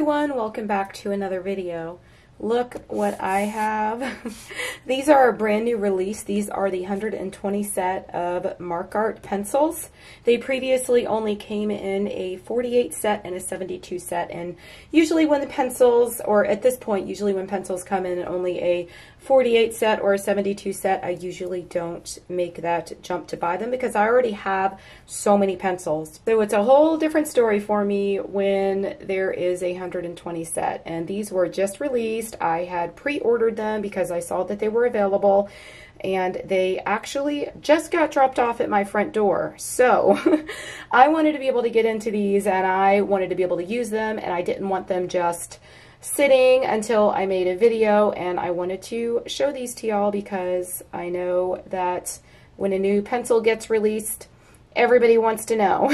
everyone, welcome back to another video. Look what I have. These are a brand new release. These are the 120 set of MARKART pencils. They previously only came in a 48 set and a 72 set, and usually when the pencils, or at this point, usually when pencils come in only a 48 set or a 72 set, I usually don't make that jump to buy them because I already have so many pencils. So it's a whole different story for me when there is a 120 set, and these were just released. I had pre-ordered them because I saw that they were available, and they actually just got dropped off at my front door. So I wanted to be able to get into these, and I wanted to be able to use them, and I didn't want them just sitting until I made a video, and I wanted to show these to y'all because I know that when a new pencil gets released, everybody wants to know.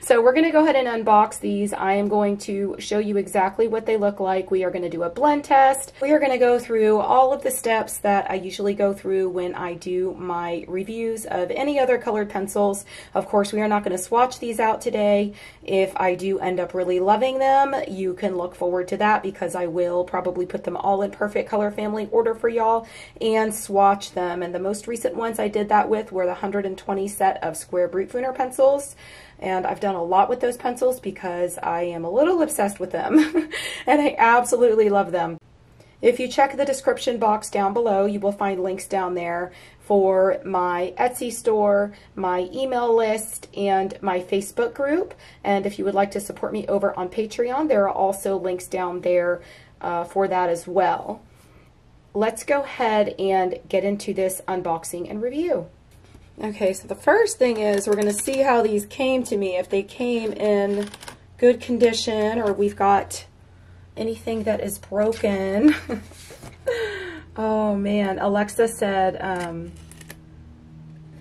So we're going to go ahead and unbox these. I am going to show you exactly what they look like. We are going to do a blend test. We are going to go through all of the steps that I usually go through when I do my reviews of any other colored pencils. Of course, we are not going to swatch these out today. If I do end up really loving them, you can look forward to that because I will probably put them all in perfect color family order for y'all and swatch them. And the most recent ones I did that with were the 120 set of square Brutfuner pencils. And I've done a lot with those pencils because I am a little obsessed with them and I absolutely love them. If you check the description box down below, you will find links down there for my Etsy store, my email list, and my Facebook group. And if you would like to support me over on Patreon, there are also links down there for that as well. Let's go ahead and get into this unboxing and review. Okay, so the first thing is we're going to see how these came to me, if they came in good condition or we've got anything that is broken. Oh man, Alexa said,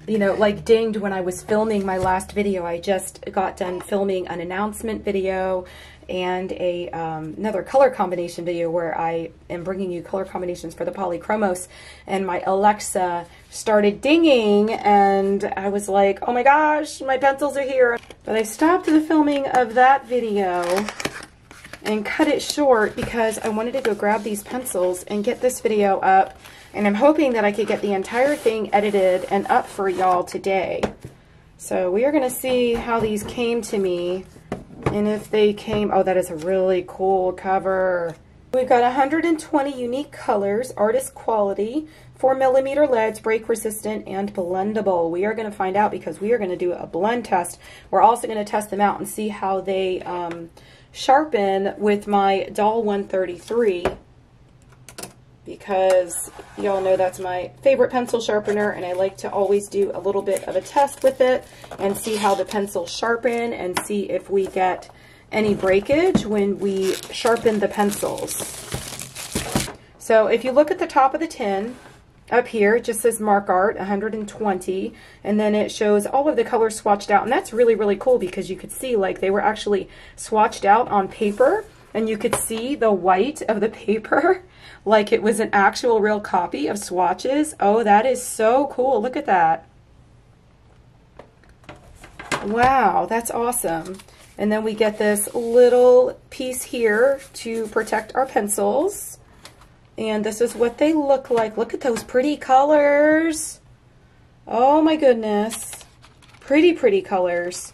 you know, like dinged when I was filming my last video. I just got done filming an announcement video and a another color combination video where I am bringing you color combinations for the polychromos, and my Alexa started dinging and I was like, oh my gosh, my pencils are here. But I stopped the filming of that video and cut it short because I wanted to go grab these pencils and get this video up, and I'm hoping that I could get the entire thing edited and up for y'all today. So we are going to see how these came to me. And if they came, oh, that is a really cool cover. We've got 120 unique colors, artist quality, 4mm leads, break resistant, and blendable. We are going to find out because we are going to do a blend test. We're also going to test them out and see how they sharpen with my Dahle 133. Because y'all know that's my favorite pencil sharpener, and I like to always do a little bit of a test with it and see how the pencils sharpen and see if we get any breakage when we sharpen the pencils. So if you look at the top of the tin, up here it just says MARKART 120, and then it shows all of the colors swatched out, and that's really, really cool because you could see like they were actually swatched out on paper, and you could see the white of the paper like it was an actual real copy of swatches. Oh, that is so cool. Look at that. Wow, that's awesome. And then we get this little piece here to protect our pencils. And this is what they look like. Look at those pretty colors. Oh my goodness. Pretty, pretty colors.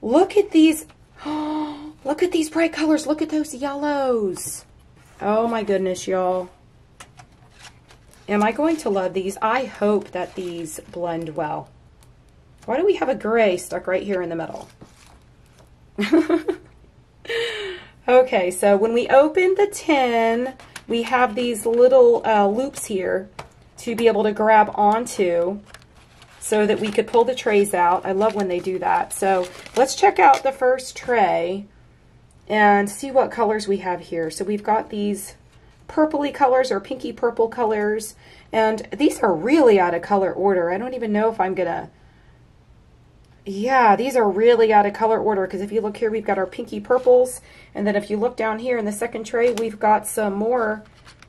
Look at these. Oh, look at these bright colors. Look at those yellows. Oh my goodness, y'all. Am I going to love these? I hope that these blend well. Why do we have a gray stuck right here in the middle? Okay, so when we open the tin, we have these little loops here to be able to grab onto so that we could pull the trays out. I love when they do that. So let's check out the first tray and see what colors we have here. So we've got these purpley colors or pinky purple colors, and these are really out of color order. I don't even know if I'm gonna, yeah, these are really out of color order because if you look here, we've got our pinky purples, and then if you look down here in the second tray, we've got some more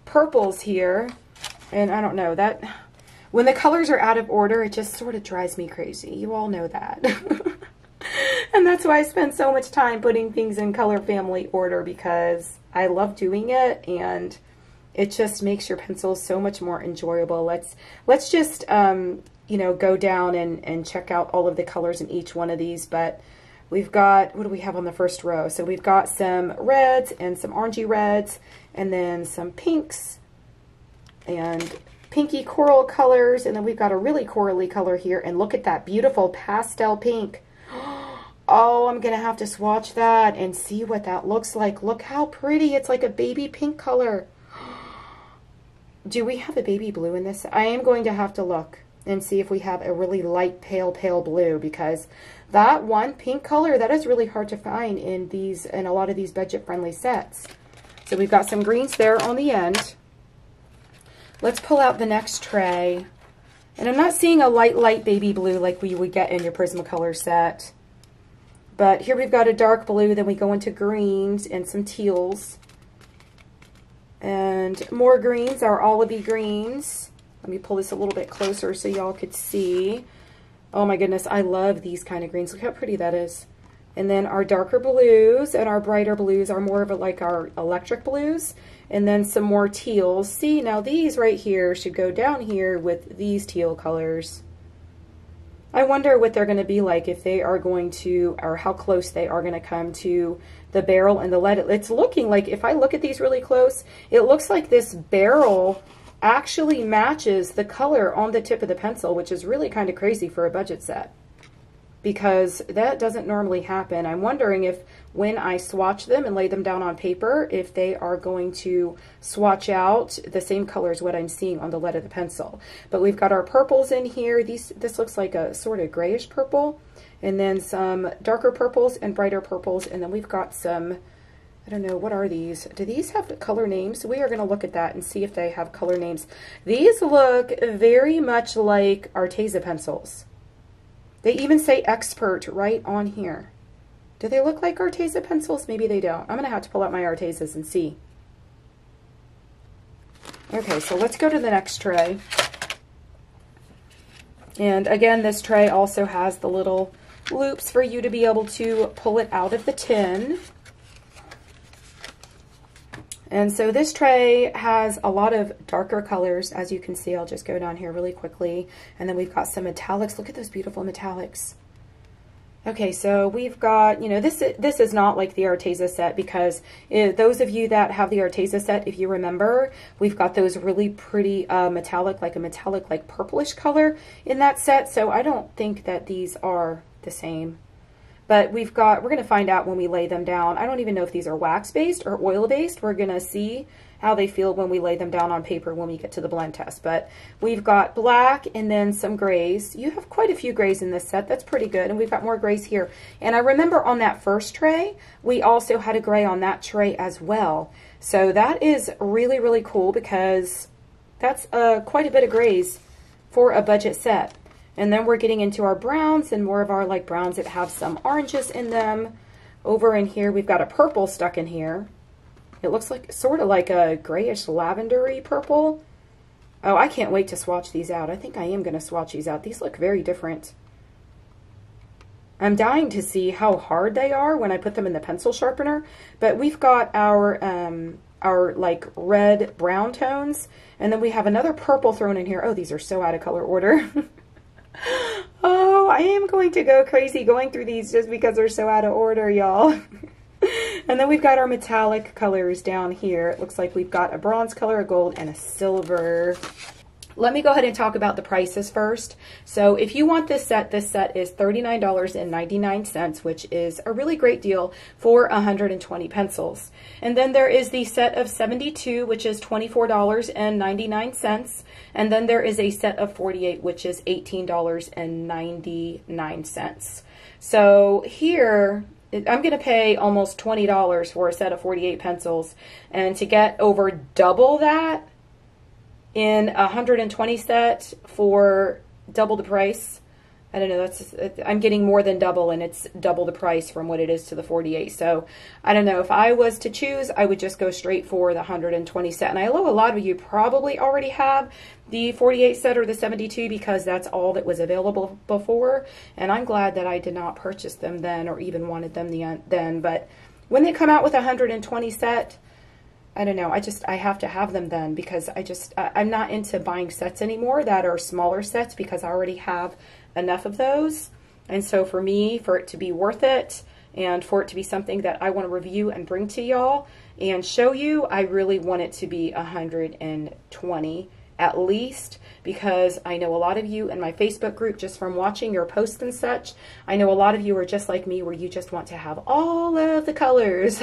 purples here, and I don't know, that when the colors are out of order, it just sort of drives me crazy. You all know that. And that's why I spend so much time putting things in color family order, because I love doing it and it just makes your pencils so much more enjoyable. Let's just, you know, go down and check out all of the colors in each one of these. But we've got, what do we have on the first row? So we've got some reds and some orangey reds, and then some pinks and pinky coral colors, and then we've got a really corally color here. And look at that beautiful pastel pink. Oh, I'm gonna have to swatch that and see what that looks like. Look how pretty. It's like a baby pink color. Do we have a baby blue in this? I am going to have to look and see if we have a really light pale blue, because that one pink color, that is really hard to find in a lot of these budget friendly sets. So we've got some greens there on the end. Let's pull out the next tray. And I'm not seeing a light baby blue like we would get in your Prismacolor set. But here we've got a dark blue, then we go into greens and some teals. And more greens, our olivey greens. Let me pull this a little bit closer so y'all could see. Oh my goodness, I love these kind of greens. Look how pretty that is. And then our darker blues and our brighter blues are more of like our electric blues. And then some more teals. See, now these right here should go down here with these teal colors. I wonder what they're going to be like, if they are going to, or how close they are going to come to the barrel and the lead. It's looking like, if I look at these really close, it looks like this barrel actually matches the color on the tip of the pencil, which is really kind of crazy for a budget set, because that doesn't normally happen. I'm wondering if when I swatch them and lay them down on paper, if they are going to swatch out the same color as what I'm seeing on the lead of the pencil. But we've got our purples in here. This looks like a sort of grayish purple, and then some darker purples and brighter purples, and then we've got some, I don't know, what are these? Do these have color names? We are going to look at that and see if they have color names. These look very much like Arteza pencils. They even say Expert right on here. Do they look like Arteza pencils? Maybe they don't. I'm going to have to pull out my Artezas and see. Okay, so let's go to the next tray. And again, this tray also has the little loops for you to be able to pull it out of the tin. And so this tray has a lot of darker colors, as you can see. I'll just go down here really quickly. And then we've got some metallics. Look at those beautiful metallics. Okay, so we've got, you know, this is not like the Arteza set, because those of you that have the Arteza set, if you remember, we've got those really pretty metallic, like purplish color in that set. So I don't think that these are the same. But we're going to find out when we lay them down. I don't even know if these are wax-based or oil-based. We're going to see how they feel when we lay them down on paper when we get to the blend test. But we've got black and then some grays. You have quite a few grays in this set. That's pretty good. And we've got more grays here. And I remember on that first tray, we also had a gray on that tray as well. So that is really, really cool, because that's quite a bit of grays for a budget set. And then we're getting into our browns and more of our like browns that have some oranges in them. Over in here, we've got a purple stuck in here. It looks like sort of like a grayish lavendery purple. Oh, I can't wait to swatch these out. I think I am going to swatch these out. These look very different. I'm dying to see how hard they are when I put them in the pencil sharpener. But we've got our like red brown tones, and then we have another purple thrown in here. Oh, these are so out of color order. Oh, I am going to go crazy going through these just because they're so out of order, y'all. And then we've got our metallic colors down here. It looks like we've got a bronze color, a gold, and a silver. Let me go ahead and talk about the prices first. So if you want this set is $39.99, which is a really great deal for 120 pencils. And then there is the set of 72, which is $24.99. And then there is a set of 48, which is $18.99. So here, I'm going to pay almost $20 for a set of 48 pencils. And to get over double that in a 120 set for double the price, I don't know, I'm getting more than double, and it's double the price from what it is to the 48. So I don't know, if I was to choose, I would just go straight for the 120 set. And I know a lot of you probably already have the 48 set or the 72 because that's all that was available before. And I'm glad that I did not purchase them then or even wanted them then. But when they come out with a 120 set, I don't know, I have to have them then, because I'm not into buying sets anymore that are smaller sets because I already have enough of those. And so for me, for it to be worth it and for it to be something that I want to review and bring to y'all and show you, I really want it to be 120 at least, because I know a lot of you in my Facebook group, just from watching your posts and such, I know a lot of you are just like me where you just want to have all of the colors.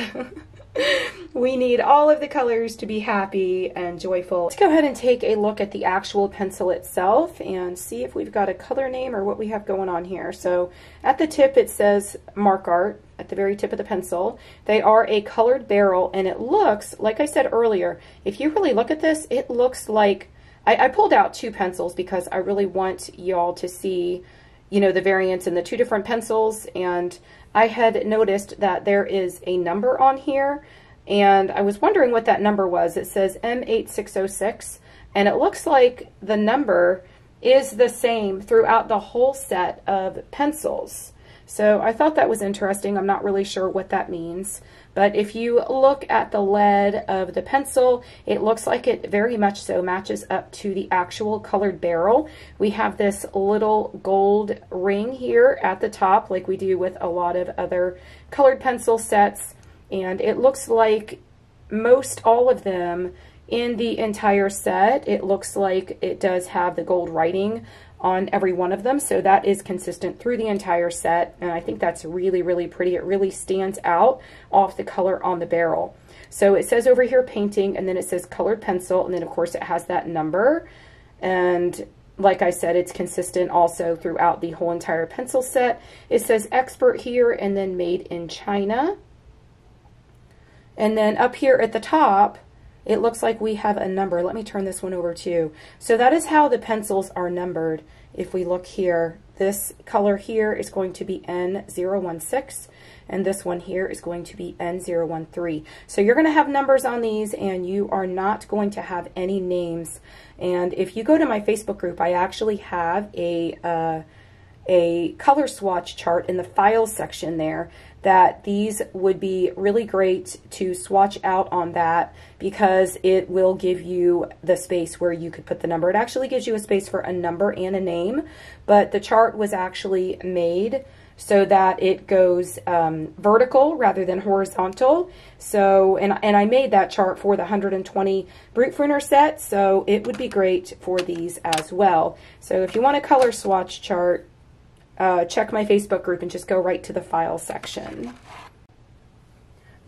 We need all of the colors to be happy and joyful. Let's go ahead and take a look at the actual pencil itself and see if we've got a color name or what we have going on here. So at the tip it says MARKART at the very tip of the pencil. They are a colored barrel, and it looks, like I said earlier, if you really look at this, it looks like, I pulled out two pencils because I really want y'all to see, you know, the variance in the two different pencils. And I had noticed that there is a number on here, and I was wondering what that number was. It says M8606, and it looks like the number is the same throughout the whole set of pencils. So I thought that was interesting. I'm not really sure what that means. But if you look at the lead of the pencil, it looks like it very much so matches up to the actual colored barrel. We have this little gold ring here at the top, like we do with a lot of other colored pencil sets. And it looks like most all of them in the entire set, it looks like it does have the gold writing on every one of them, so that is consistent through the entire set, and I think that's really, really pretty. It really stands out off the color on the barrel. So it says over here painting, and then it says colored pencil, and then of course it has that number, and like I said, it's consistent also throughout the whole entire pencil set. It says expert here, and then made in China. And then up here at the top, it looks like we have a number. Let me turn this one over too. So that is how the pencils are numbered. If we look here, this color here is going to be N016, and this one here is going to be N013. So you're going to have numbers on these, and you are not going to have any names. And if you go to my Facebook group, I actually have a color swatch chart in the files section there, that these would be really great to swatch out on that, because it will give you the space where you could put the number. It actually gives you a space for a number and a name, but the chart was actually made so that it goes vertical rather than horizontal. So, and I made that chart for the 120 Brute Pruner set, so it would be great for these as well. So if you want a color swatch chart, check my Facebook group and just go right to the file section.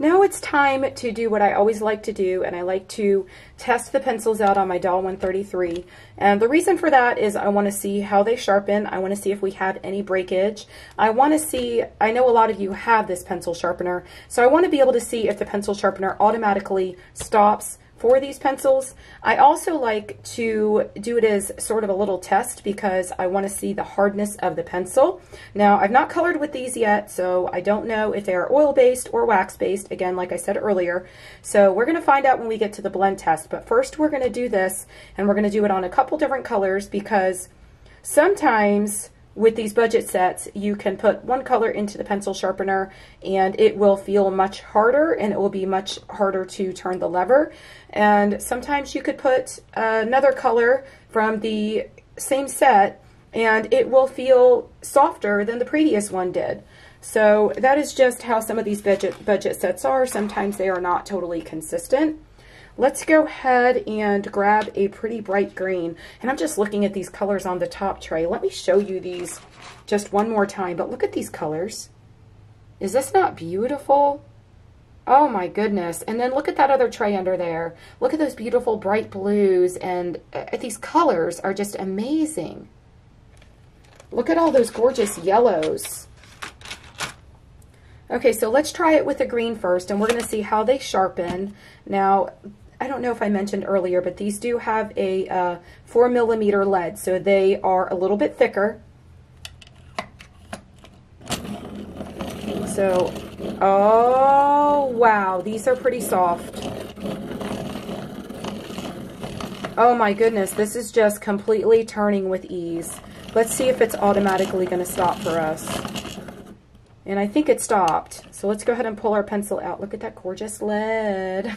Now it's time to do what I always like to do, and I like to test the pencils out on my Dahle 133. And the reason for that is I want to see how they sharpen. I want to see if we have any breakage. I want to see, I know a lot of you have this pencil sharpener, so I want to be able to see if the pencil sharpener automatically stops for these pencils. I also like to do it as sort of a little test because I want to see the hardness of the pencil. Now, I've not colored with these yet, so I don't know if they are oil-based or wax-based, again, like I said earlier. So we're going to find out when we get to the blend test. But first, we're going to do this, and we're going to do it on a couple different colors, because sometimes with these budget sets, you can put one color into the pencil sharpener and it will feel much harder, and it will be much harder to turn the lever. And sometimes you could put another color from the same set and it will feel softer than the previous one did. So that is just how some of these budget sets are. Sometimes they are not totally consistent. Let's go ahead and grab a pretty bright green. And I'm just looking at these colors on the top tray. Let me show you these just one more time. But look at these colors. Is this not beautiful? Oh my goodness. And then look at that other tray under there. Look at those beautiful bright blues. And these colors are just amazing. Look at all those gorgeous yellows. Okay, so let's try it with the green first, and we're going to see how they sharpen. Now, I don't know if I mentioned earlier, but these do have a 4mm lead, so they are a little bit thicker. So, oh, wow, these are pretty soft. Oh my goodness, this is just completely turning with ease. Let's see if it's automatically going to stop for us. And I think it stopped. So let's go ahead and pull our pencil out. Look at that gorgeous lead.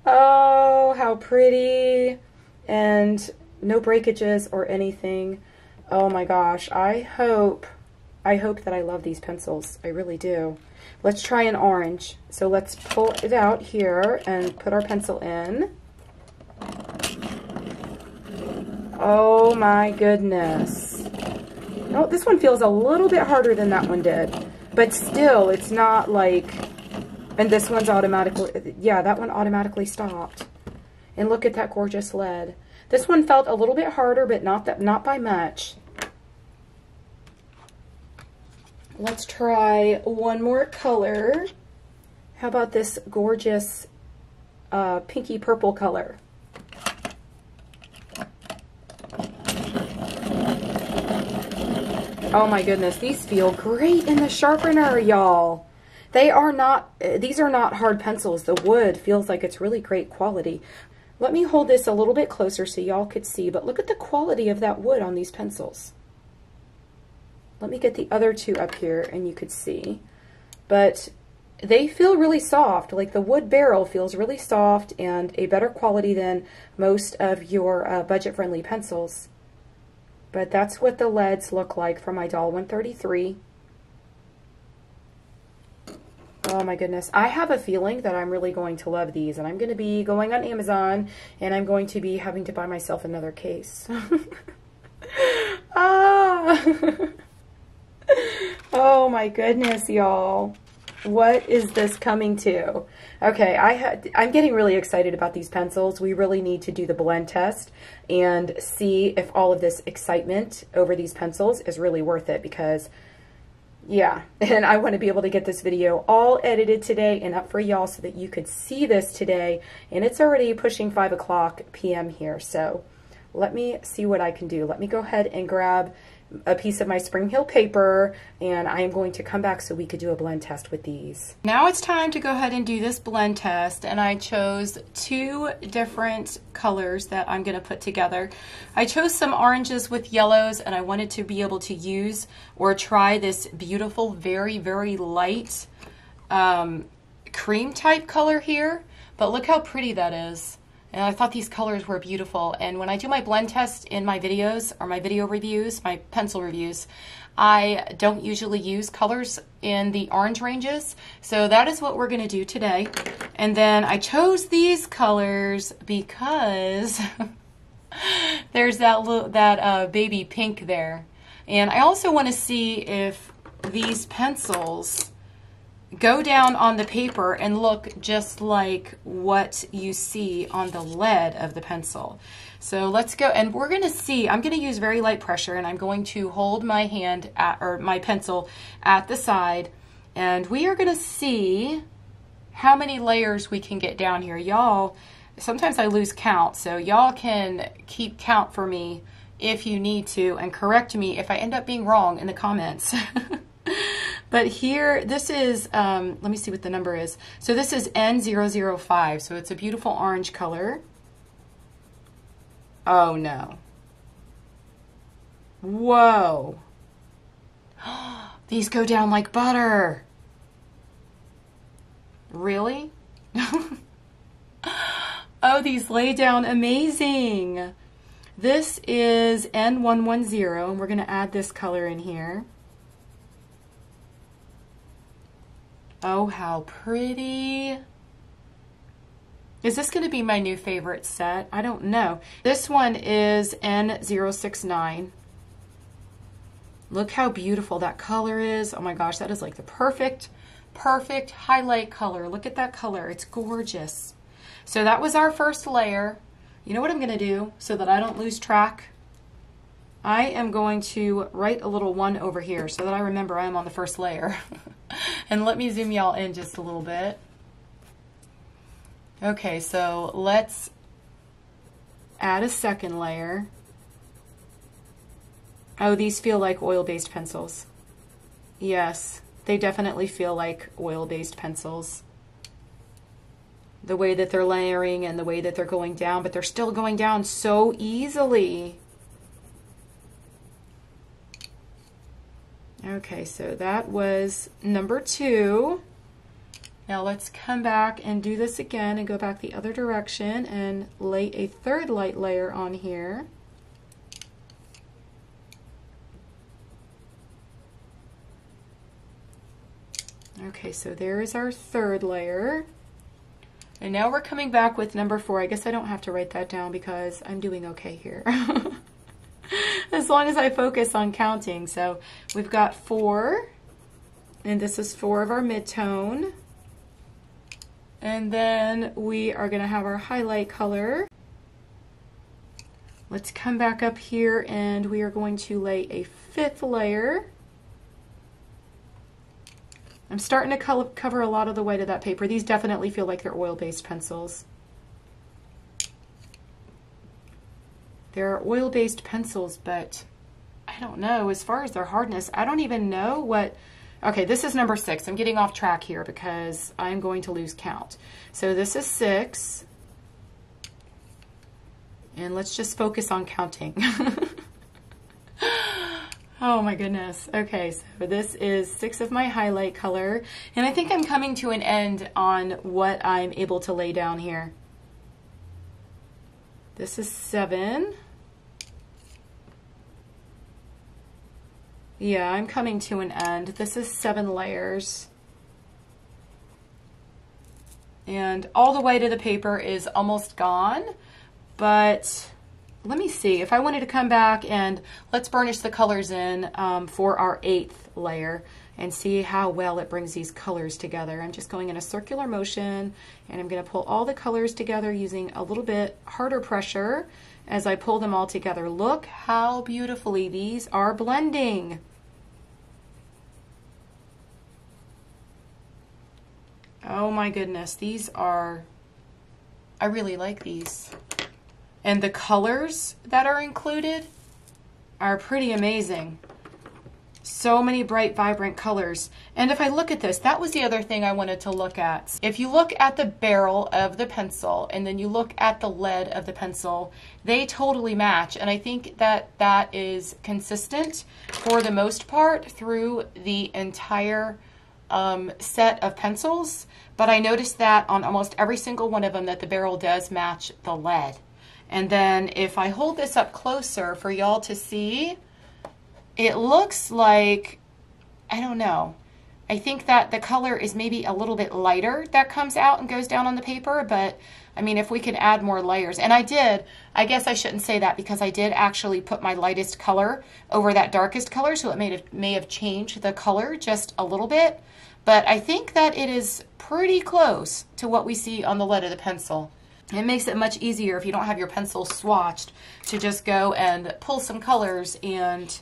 Oh, how pretty. And no breakages or anything. Oh my gosh, I hope that I love these pencils. I really do. Let's try an orange. So let's pull it out here and put our pencil in. Oh my goodness. Oh, this one feels a little bit harder than that one did. But still, it's not like... And this one's automatically... Yeah, that one automatically stopped. And look at that gorgeous lead. This one felt a little bit harder, but not by much. Let's try one more color. How about this gorgeous pinky purple color? Oh my goodness, these feel great in the sharpener, y'all. These are not hard pencils. The wood feels like it's really great quality. Let me hold this a little bit closer so y'all could see, but look at the quality of that wood on these pencils. Let me get the other two up here and you could see. But they feel really soft. Like the wood barrel feels really soft and a better quality than most of your budget-friendly pencils. But that's what the leads look like for my Dahle 133. Oh my goodness. I have a feeling that I'm really going to love these, and I'm going to be going on Amazon and I'm going to be having to buy myself another case. Ah. Oh my goodness, y'all. What is this coming to? Okay, I'm getting really excited about these pencils. We really need to do the blend test and see if all of this excitement over these pencils is really worth it, because yeah, and I want to be able to get this video all edited today and up for y'all so that you could see this today. And it's already pushing 5 p.m. here, so let me see what I can do. Let me go ahead and grab a piece of my Spring Hill paper, and I am going to come back so we could do a blend test with these. Now it's time to go ahead and do this blend test, and I chose 2 different colors that I'm going to put together. I chose some oranges with yellows, and I wanted to be able to use or try this beautiful, very, very light cream type color here, but look how pretty that is. And I thought these colors were beautiful. And when I do my blend test in my videos or my video reviews, my pencil reviews, I don't usually use colors in the orange ranges. So that is what we're going to do today. And then I chose these colors because there's that baby pink there. And I also want to see if these pencils go down on the paper and look just like what you see on the lead of the pencil. So let's go, and we're going to see, I'm going to use very light pressure, and I'm going to hold my hand or my pencil at the side, and we are going to see how many layers we can get down here. Y'all, sometimes I lose count, so y'all can keep count for me if you need to, and correct me if I end up being wrong in the comments. But here, this is, let me see what the number is. So this is N005, so it's a beautiful orange color. Oh no. Whoa. These go down like butter. Really? Oh, these lay down amazing. This is N110, and we're going to add this color in here. Oh, how pretty. Is this going to be my new favorite set? I don't know. This one is N069. Look how beautiful that color is. Oh my gosh, that is like the perfect highlight color. Look at that color. It's gorgeous. So that was our first layer. You know what I'm going to do so that I don't lose track? I am going to write a little 1 over here so that I remember I am on the first layer. And let me zoom y'all in just a little bit. Okay, so let's add a second layer. Oh, these feel like oil-based pencils. Yes, They definitely feel like oil-based pencils. The way that they're layering and the way that they're going down, but they're still going down so easily. Okay, so that was number 2. Now let's come back and do this again and go back the other direction and lay a third light layer on here. Okay, so there is our third layer. And now we're coming back with number 4. I guess I don't have to write that down because I'm doing okay here. As long as I focus on counting. So we've got 4, and this is 4 of our mid-tone. And then we are going to have our highlight color. Let's come back up here and we are going to lay a 5th layer. I'm starting to cover a lot of the white of that paper. These definitely feel like they're oil-based pencils. They're oil-based pencils, but I don't know. As far as their hardness, I don't even know what... Okay, this is number 6. I'm getting off track here because I'm going to lose count. So this is 6. And let's just focus on counting. Oh my goodness. Okay, so this is 6 of my highlight color. And I think I'm coming to an end on what I'm able to lay down here. This is 7. Yeah, I'm coming to an end. This is 7 layers. And all the white of the paper is almost gone, but let me see. If I wanted to come back and let's burnish the colors in for our 8th layer and see how well it brings these colors together. I'm just going in a circular motion and I'm going to pull all the colors together using a little bit harder pressure as I pull them all together. Look how beautifully these are blending. Oh my goodness, these are, I really like these. And the colors that are included are pretty amazing. So many bright, vibrant colors. And if I look at this, that was the other thing I wanted to look at. If you look at the barrel of the pencil and then you look at the lead of the pencil, they totally match. And I think that that is consistent for the most part through the entire set of pencils. But I noticed that on almost every single one of them that the barrel does match the lead. And then if I hold this up closer for y'all to see, it looks like, I don't know, I think that the color is maybe a little bit lighter that comes out and goes down on the paper, but I mean, if we can add more layers, and I guess I shouldn't say that because I did actually put my lightest color over that darkest color, so it may have changed the color just a little bit, but I think that it is pretty close to what we see on the lead of the pencil. It makes it much easier if you don't have your pencil swatched to just go and pull some colors and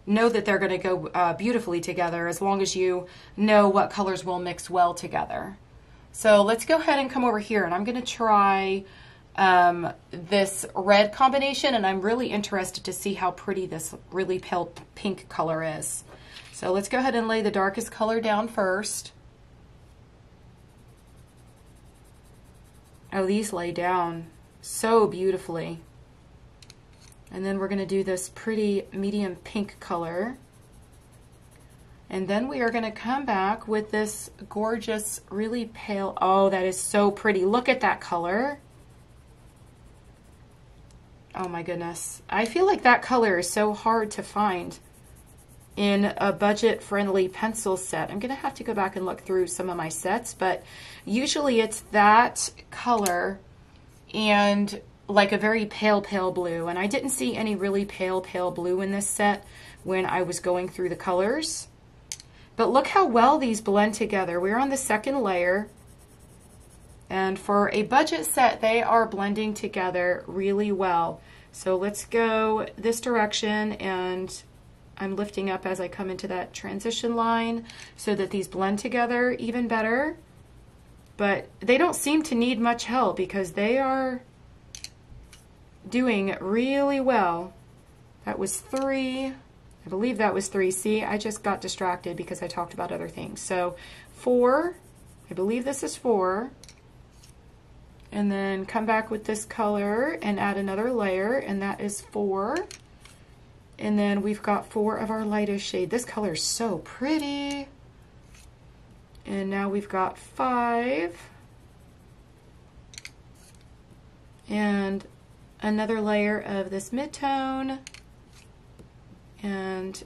know that they're going to go beautifully together as long as you know what colors will mix well together. So let's go ahead and come over here and I'm going to try this red combination, and I'm really interested to see how pretty this really pale pink color is. So let's go ahead and lay the darkest color down first. Oh, these lay down so beautifully. And then we're going to do this pretty medium pink color. And then we are going to come back with this gorgeous, really pale, oh, that is so pretty. Look at that color. Oh my goodness. I feel like that color is so hard to find in a budget-friendly pencil set. I'm going to have to go back and look through some of my sets, but usually it's that color and like a very pale, pale blue. And I didn't see any really pale, pale blue in this set when I was going through the colors. But look how well these blend together. We're on the 2nd layer. And for a budget set, they are blending together really well. So let's go this direction, and I'm lifting up as I come into that transition line so that these blend together even better. But they don't seem to need much help because they are doing really well. That was 3. believe that was 3. See, I just got distracted because I talked about other things. So 4, I believe this is 4. And then come back with this color and add another layer, and that is 4. And then we've got 4 of our lightest shade. This color is so pretty. And now we've got 5. And another layer of this mid-tone. And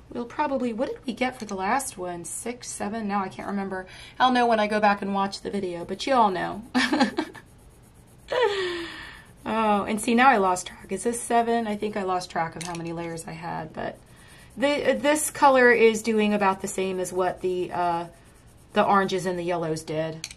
we'll probably, what did we get for the last one? 6, 7? Now I can't remember. I'll know when I go back and watch the video, but you all know. Oh, and see, now I lost track. Is this 7? I think I lost track of how many layers I had, but this color is doing about the same as what the oranges and the yellows did.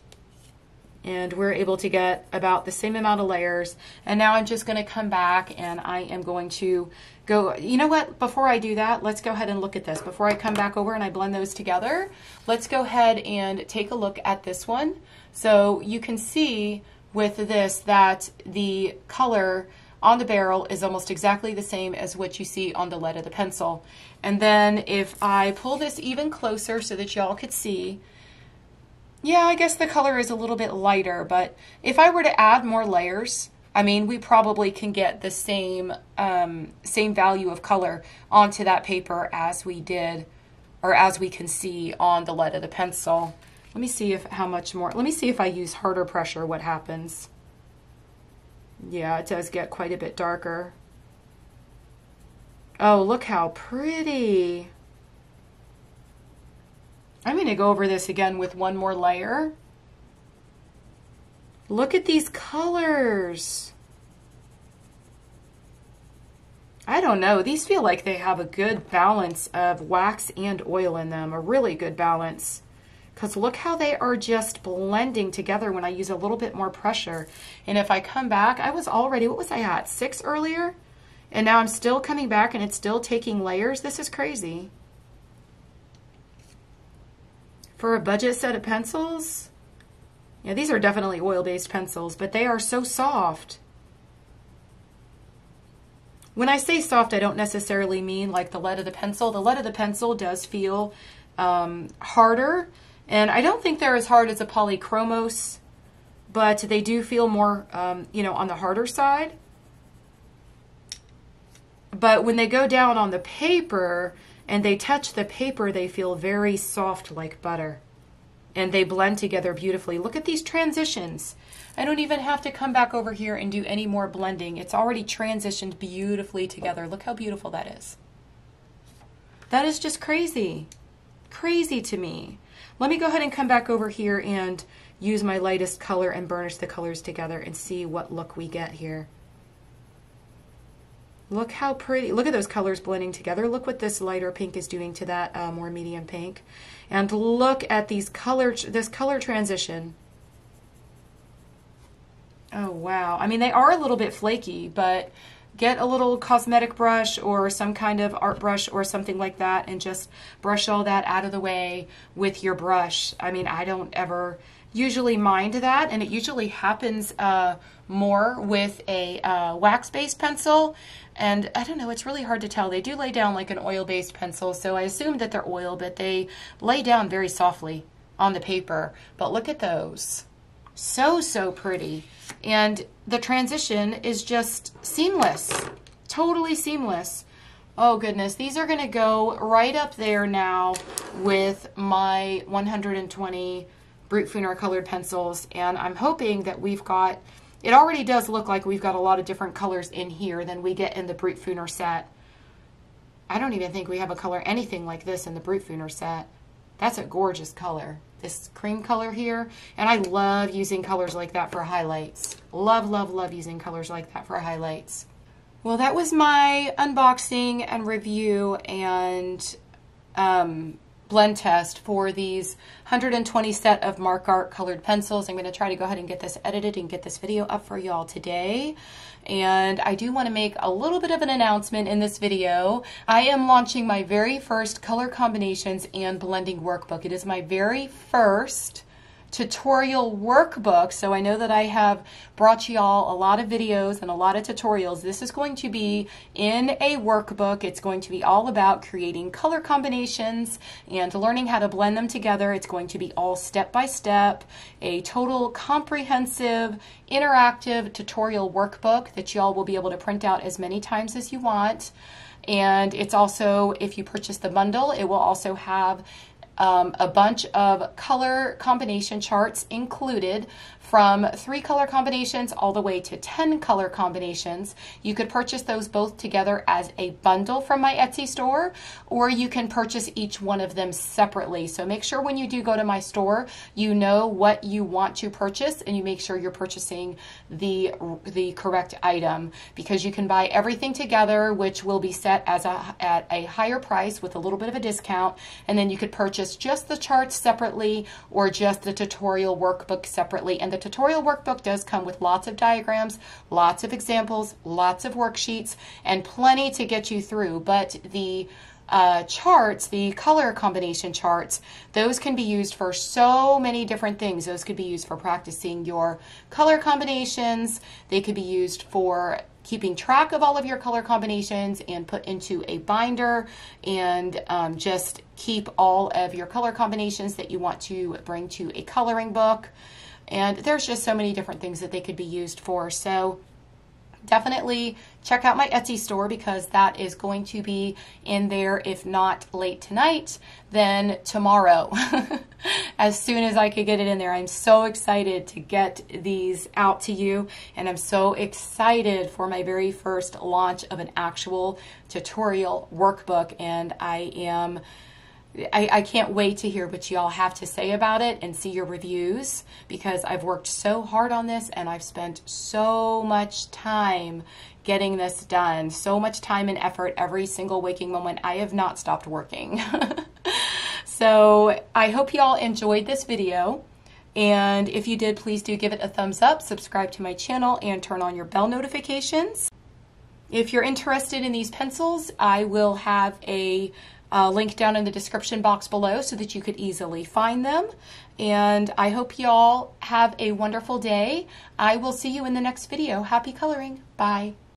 And we're able to get about the same amount of layers. And now I'm just going to come back and I am going to go, you know what, before I do that, let's go ahead and look at this. Before I come back over and I blend those together, let's go ahead and take a look at this one. So you can see with this that the color on the barrel is almost exactly the same as what you see on the lead of the pencil. And then if I pull this even closer so that y'all could see, yeah, I guess the color is a little bit lighter, but if I were to add more layers, I mean, we probably can get the same value of color onto that paper as we did, or as we can see on the lead of the pencil. Let me see if how much more. Let me see if I use harder pressure, what happens. Yeah, it does get quite a bit darker. Oh, look how pretty. I'm going to go over this again with one more layer. Look at these colors. I don't know. These feel like they have a good balance of wax and oil in them. A really good balance. Because look how they are just blending together when I use a little bit more pressure. And if I come back, I was already, what was I at? 6 earlier? And now I'm still coming back and it's still taking layers. This is crazy. For a budget set of pencils, yeah, these are definitely oil-based pencils, but they are so soft. When I say soft, I don't necessarily mean like the lead of the pencil. The lead of the pencil does feel harder, and I don't think they're as hard as a polychromos, but they do feel more, you know, on the harder side. But when they go down on the paper, and they touch the paper, they feel very soft like butter. And they blend together beautifully. Look at these transitions. I don't even have to come back over here and do any more blending. It's already transitioned beautifully together. Look how beautiful that is. That is just crazy. Crazy to me. Let me go ahead and come back over here and use my lightest color and burnish the colors together and see what look we get here. Look how pretty. Look at those colors blending together. Look what this lighter pink is doing to that more medium pink. And look at these this color transition. Oh, wow. I mean, they are a little bit flaky, but get a little cosmetic brush or some kind of art brush or something like that and just brush all that out of the way with your brush. I mean, I don't ever usually mind that, and it usually happens more with a wax-based pencil. And I don't know, it's really hard to tell. They do lay down like an oil-based pencil, so I assume that they're oil, but they lay down very softly on the paper. But look at those. So, so pretty. And the transition is just seamless. Totally seamless. Oh goodness, these are going to go right up there now with my 120 Brute Funer colored pencils, and I'm hoping that we've got, it already does look like we've got a lot of different colors in here than we get in the Brute Funer set. I don't even think we have a color anything like this in the Brute Funer set. That's a gorgeous color, this cream color here, and I love using colors like that for highlights. Love, love, love using colors like that for highlights. Well, that was my unboxing and review and blend test for these 120 set of MARKART colored pencils. I'm going to try to go ahead and get this edited and get this video up for y'all today. And I do want to make a little bit of an announcement in this video. I am launching my very first color combinations and blending workbook. It is my very first tutorial workbook. So I know that I have brought you all a lot of videos and a lot of tutorials. This is going to be in a workbook. It's going to be all about creating color combinations and learning how to blend them together. It's going to be all step by step, a total comprehensive interactive tutorial workbook that y'all will be able to print out as many times as you want. And it's also, if you purchase the bundle, it will also have a bunch of color combination charts included, from 3 color combinations all the way to 10 color combinations. You could purchase those both together as a bundle from my Etsy store, or you can purchase each one of them separately. So make sure when you do go to my store, you know what you want to purchase and you make sure you're purchasing the correct item, because you can buy everything together, which will be set as at a higher price with a little bit of a discount, and then you could purchase just the charts separately or just the tutorial workbook separately. And the tutorial workbook does come with lots of diagrams, lots of examples, lots of worksheets, and plenty to get you through. But the charts, the color combination charts, those can be used for so many different things. Those could be used for practicing your color combinations. They could be used for keeping track of all of your color combinations and put into a binder, and just keep all of your color combinations that you want to bring to a coloring book. And there's just so many different things that they could be used for. So definitely check out my Etsy store, because that is going to be in there, if not late tonight, then tomorrow, as soon as I could get it in there. I'm so excited to get these out to you, and I'm so excited for my very first launch of an actual tutorial workbook, and I can't wait to hear what y'all have to say about it and see your reviews, because I've worked so hard on this and I've spent so much time getting this done, so much time and effort every single waking moment. I have not stopped working. So I hope y'all enjoyed this video. And if you did, please do give it a thumbs up, subscribe to my channel, and turn on your bell notifications. If you're interested in these pencils, I will have a link down in the description box below so that you could easily find them. And I hope y'all have a wonderful day. I will see you in the next video. Happy coloring. Bye.